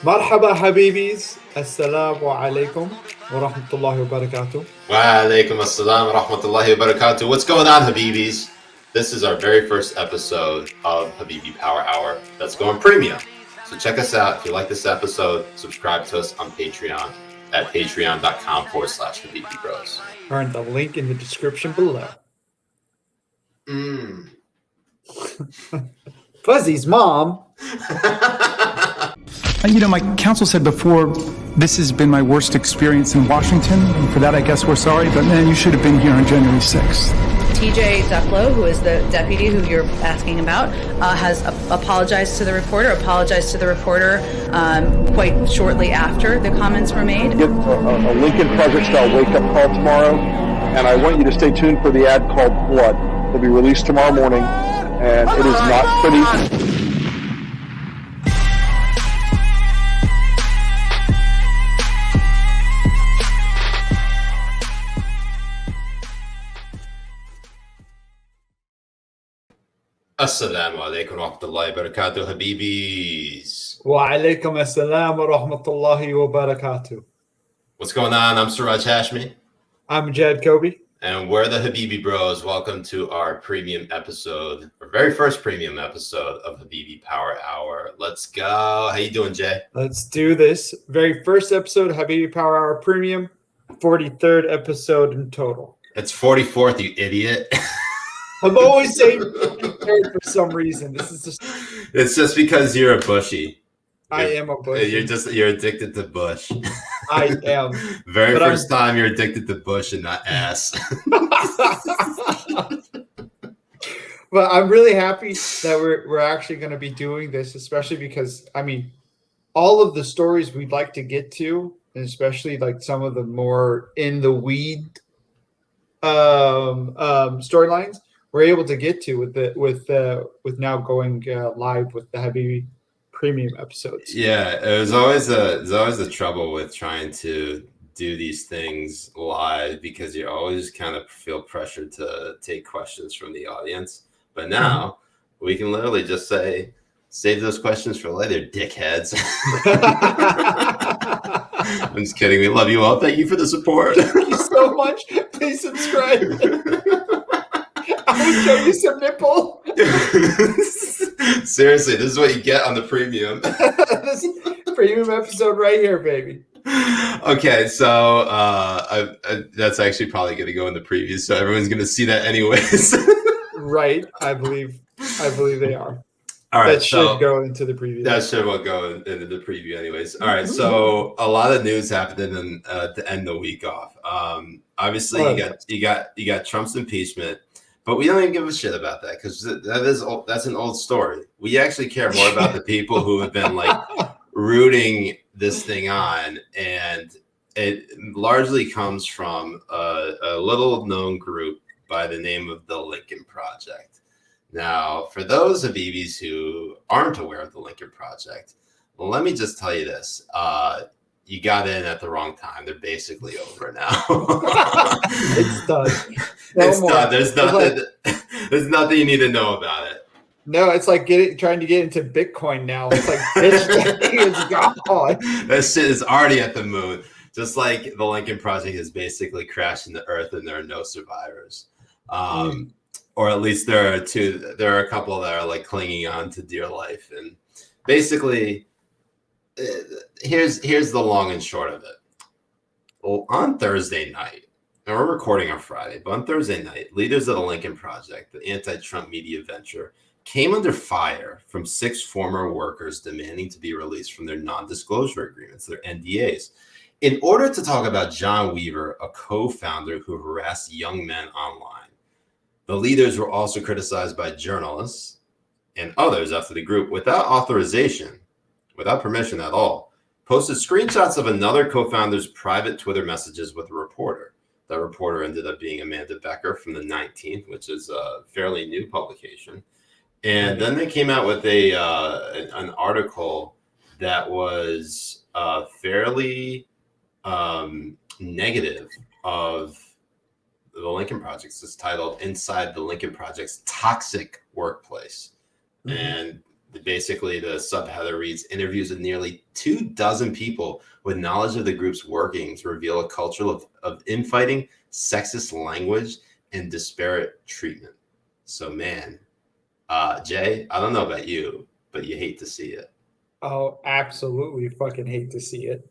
مرحبا حبيبيز السلام عليكم ورحمة الله وبركاته. Wa alaikum assalam wa rahmatullahi wa barakatuh. What's going on, Habibis? This is our very first episode of Habibi Power Hour that's going premium. So check us out. If you like this episode, subscribe to us on Patreon at patreon.com/Habibi Bros. Earn the link in the description below. Fuzzy's mom. My counsel said before, this has been my worst experience in Washington, and for that I guess we're sorry, but man, you should have been here on January 6th. TJ Ducklow, who is the deputy who you're asking about, has apologized to the reporter quite shortly after the comments were made. Get a Lincoln Project-style wake-up call tomorrow, and I want you to stay tuned for the ad called Blood. It'll be released tomorrow morning, and it is not pretty. Assalamu alaikum wa rahmatullahi wa barakatuh, Habibis. Wa alaikum assalam wa rahmatullahi wa barakatuh. What's going on? I'm Siraj Hashmi. I'm Mujahed Kobbe. And we're the Habibi Bros. Welcome to our premium episode, our very first premium episode of Habibi Power Hour. Let's go. How you doing, Jay? Let's do this. Very first episode, Habibi Power Hour Premium, 43rd episode in total. It's 44th, you idiot. I'm always saying 43rd for some reason. This is just. It's just because you're a bushy. I am a bushy. You're addicted to bush. I am. Very first time you're addicted to bush and not ass. But I'm really happy that we're actually going to be doing this, especially because all of the stories we'd like to get to, and especially like some of the more in the weed storylines, we're able to get to with now going live with the Habibi premium episodes. Yeah, it was always the trouble with trying to do these things live because you always kind of feel pressured to take questions from the audience. But now we can literally just say, save those questions for later, dickheads. I'm just kidding. We love you all. Thank you for the support. Thank you so much. Please subscribe. I will show you some nipple. Seriously, this is what you get on the premium. This premium episode right here, baby. Okay, so that's actually probably going to go in the preview, so everyone's going to see that anyways. Right, I believe they are. All right, that should go into the preview. That should go into the preview, anyways. All right, so a lot of news happened to end the week off. Obviously, you got Trump's impeachment, but we don't even give a shit about that because that's an old story. We actually care more about the people who have been like rooting this thing on, and it largely comes from a little known group by the name of the Lincoln Project. Now, for those Habibis who aren't aware of the Lincoln Project, let me just tell you this. You got in at the wrong time. They're basically over now. It's done. It's done. There's nothing you need to know about it. No, it's like trying to get into Bitcoin now. It's like this thing is gone. That shit is already at the moon. Just like the Lincoln Project has basically crashed into Earth and there are no survivors. Or at least there are a couple that are like clinging on to dear life. And basically, here's the long and short of it. Well, on Thursday night, and we're recording on Friday, but on Thursday night, leaders of the Lincoln Project, the anti-Trump media venture, came under fire from 6 former workers demanding to be released from their non-disclosure agreements, their NDAs, in order to talk about John Weaver, a co-founder who harassed young men online. The leaders were also criticized by journalists and others after the group, without authorization, without permission at all, posted screenshots of another co-founder's private Twitter messages with a reporter. That reporter ended up being Amanda Becker from the 19th, which is a fairly new publication. And then they came out with an article that was fairly negative of the Lincoln Project. It's titled "Inside the Lincoln Project's Toxic Workplace." And basically the subheader reads, interviews with nearly 24 people with knowledge of the group's workings reveal a culture of infighting, sexist language, and disparate treatment. So, man, Jay, I don't know about you, but you hate to see it. Oh, absolutely fucking hate to see it.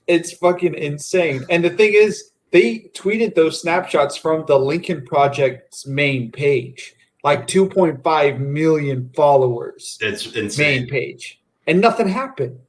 It's fucking insane. And the thing is, they tweeted those snapshots from the Lincoln Project's main page, like 2.5 million followers. It's insane. Main page, and nothing happened.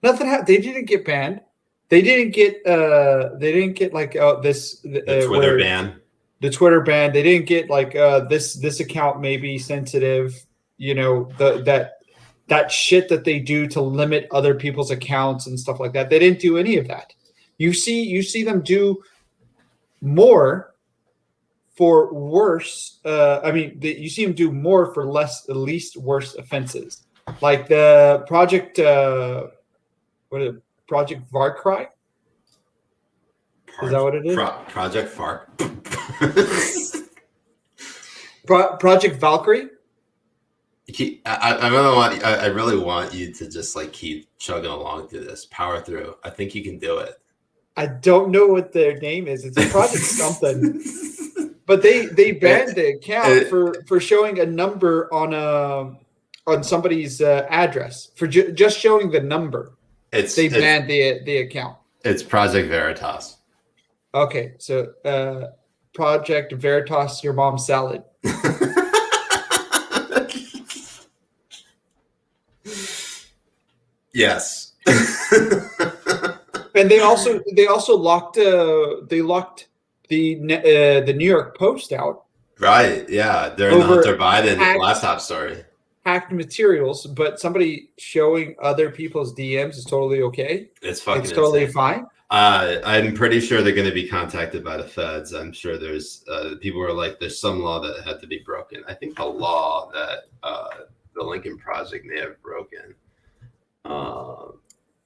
Nothing happened. They didn't get banned. They didn't get. They didn't get like this. The Twitter ban. The Twitter ban. They didn't get like this account may be sensitive. You know that shit that they do to limit other people's accounts and stuff like that. They didn't do any of that. You see them do more for worse. You see them do more for least worse offenses, like the Project. What is it? Project Varcry? Is that what it is? Project Vark. Project Valkyrie. I really want you to just like keep chugging along through this, power through. I think you can do it. I don't know what their name is. It's a Project something, but they banned the account for showing a number on somebody's address for just showing the number. They banned the account. It's Project Veritas. Okay, so Project Veritas, your mom's salad. Yes. And they also locked the New York Post out. Right. Yeah, they're in the Hunter Biden laptop story. Hacked materials, but somebody showing other people's DMs is totally okay. It's totally fine. I'm pretty sure they're going to be contacted by the feds. I'm sure there's people who are like, there's some law that had to be broken. I think the law that the Lincoln Project may have broken.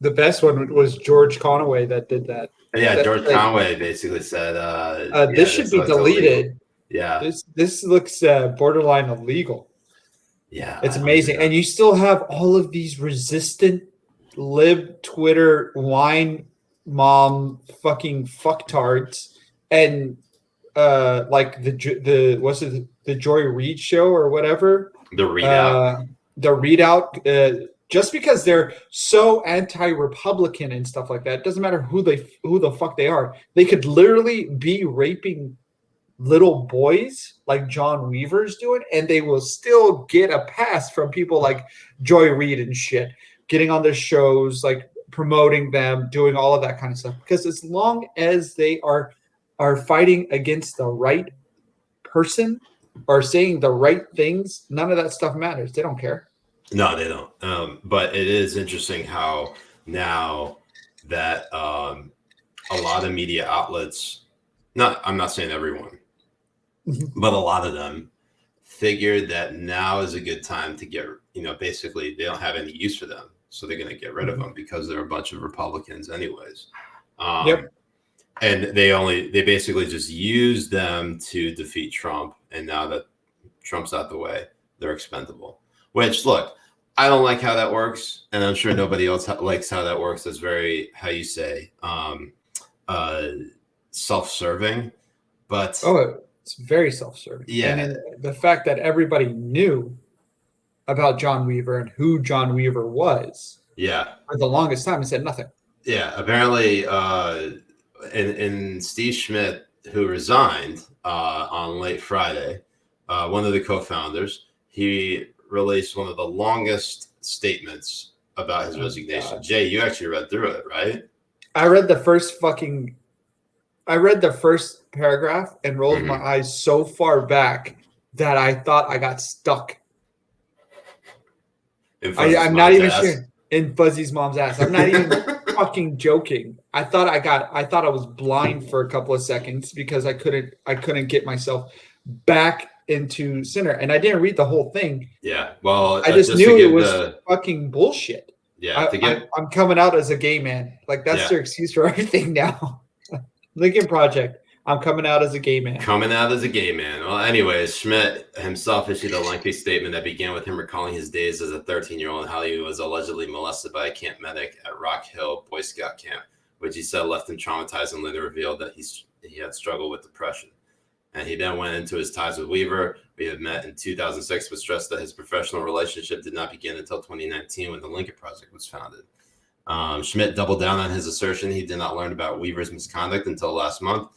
The best one was George Conway that did that. Yeah, George Conway basically said, this should be deleted. Illegal. Yeah. This looks borderline illegal. Yeah. It's amazing. And you still have all of these resistant lib Twitter wine mom fucking fucktards and like the Joy Reid show or whatever. The Readout. The Readout. Just because they're so anti-Republican and stuff like that, it doesn't matter who the fuck they are. They could literally be raping little boys like John Weaver's doing, and they will still get a pass from people like Joy Reid and shit, getting on their shows, like promoting them, doing all of that kind of stuff. Because as long as they are fighting against the right person or saying the right things, none of that stuff matters. They don't care. No, they don't. But it is interesting how now that a lot of media outlets, I'm not saying everyone, but a lot of them figured that now is a good time to get, basically they don't have any use for them. So they're going to get rid of them because they're a bunch of Republicans anyways. Yep. And they basically just use them to defeat Trump. And now that Trump's out the way, they're expendable. Which, look, I don't like how that works. And I'm sure nobody else likes how that works. That's very, how you say, self-serving. But it's very self-serving. Yeah. And the fact that everybody knew about John Weaver and who John Weaver was. Yeah. For the longest time and said nothing. Yeah. Apparently, and Steve Schmidt, who resigned on late Friday, one of the co-founders, he released one of the longest statements about his resignation. God. Jay, you actually read through it, right? I read the first paragraph and rolled my eyes so far back that I thought I got stuck. I'm not even sure. In Fuzzy's mom's ass. I'm not even fucking joking. I thought I was blind for a couple of seconds because I couldn't get myself back into center, and I didn't read the whole thing. Yeah, well, I just knew it was fucking bullshit. Yeah, I'm coming out as a gay man. Like that's their excuse for everything now. Lincoln Project. I'm coming out as a gay man. Coming out as a gay man. Well, anyways, Schmidt himself issued a lengthy statement that began with him recalling his days as a 13-year-old and how he was allegedly molested by a camp medic at Rock Hill Boy Scout camp, which he said left him traumatized and later revealed that he had struggled with depression. And he then went into his ties with Weaver. We had met in 2006, but stressed that his professional relationship did not begin until 2019 when the Lincoln Project was founded. Schmidt doubled down on his assertion he did not learn about Weaver's misconduct until last month.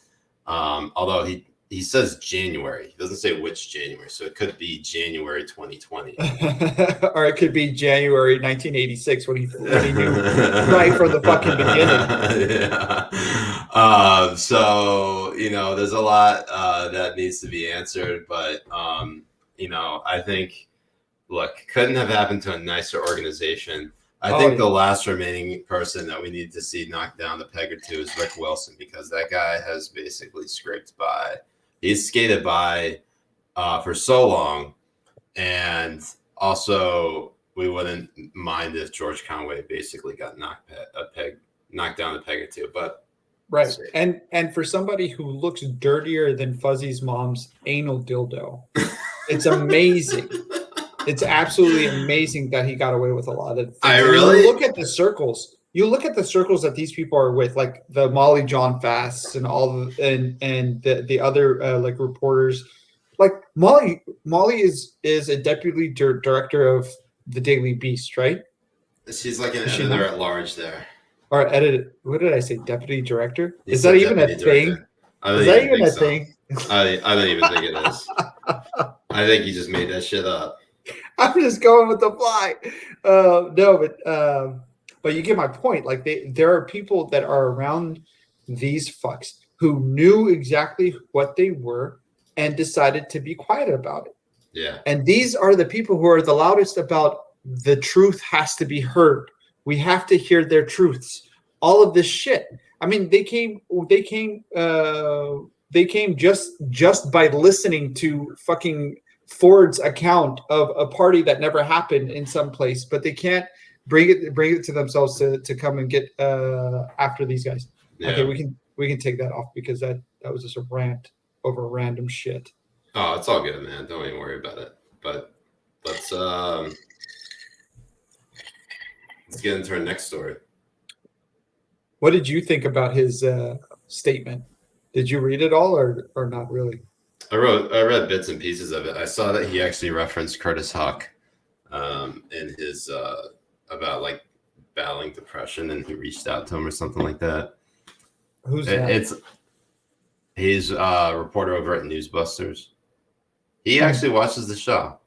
Although he says January, he doesn't say which January, so it could be January 2020, or it could be January 1986 when he knew right from the fucking beginning. Yeah. So there's a lot that needs to be answered, but I think, look, couldn't have happened to a nicer organization. I think the last remaining person that we need to see knocked down the peg or two is Rick Wilson, because that guy has basically scraped by. He's skated by for so long. And also, we wouldn't mind if George Conway basically got knocked down the peg or two. But right. And for somebody who looks dirtier than Fuzzy's mom's anal dildo, it's amazing. It's absolutely amazing that he got away with a lot of things. You look at the circles. You look at the circles that these people are with, like the Molly John Fasts and the other like reporters. Like Molly is a deputy director of the Daily Beast, right? She's like an editor at large there. Or what did I say? Deputy director? Is that even a thing? Is that even a thing? I don't even think it is. I think you just made that shit up. I'm just going with the fly. But you get my point. Like there are people that are around these fucks who knew exactly what they were and decided to be quiet about it. Yeah. And these are the people who are the loudest about the truth has to be heard. We have to hear their truths. All of this shit. I mean, they came just by listening to fucking Ford's account of a party that never happened in some place, but they can't bring it to themselves to come and get after these guys. Yeah. Okay, we can take that off because that was just a rant over random shit. Oh, it's all good, man. Don't even worry about it. But let's get into our next story. What did you think about his statement? Did you read it all or not really? I read bits and pieces of it. I saw that he actually referenced Curtis Huck in his about like battling depression, and he reached out to him or something like that. Who's that? He's a reporter over at Newsbusters. He actually watches the show.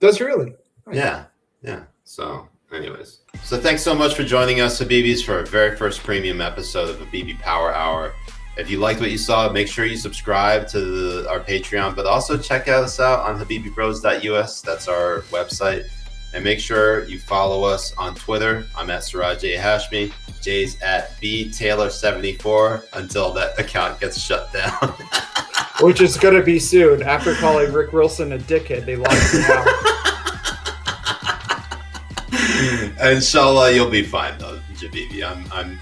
Does he really? Yeah. So anyways, so thanks so much for joining us, Habibis, for our very first premium episode of Habibi Power Hour. If you liked what you saw, make sure you subscribe to our Patreon, but also check us out on habibibros.us. That's our website. And make sure you follow us on Twitter. I'm at Siraj Hashmi. Jay's at btaylor74 until that account gets shut down. Which is going to be soon. After calling Rick Wilson a dickhead, they locked him out. Inshallah, you'll be fine though, Habibi.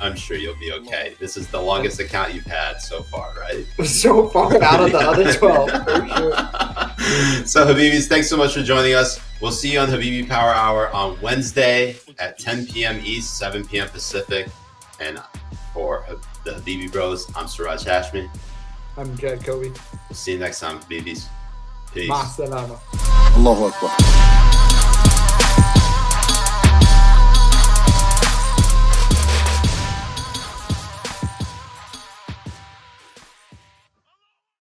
I'm sure you'll be okay. This is the longest account you've had so far, right? So far out of the other 12, for sure. So Habibis, thanks so much for joining us. We'll see you on Habibi Power Hour on Wednesday at 10 p.m. East, 7 p.m. Pacific. And for the Habibi Bros, I'm Siraj Hashmi. I'm Mujahed Kobbe. We'll see you next time, Habibis. Peace. Ma salama. Allahu Akbar.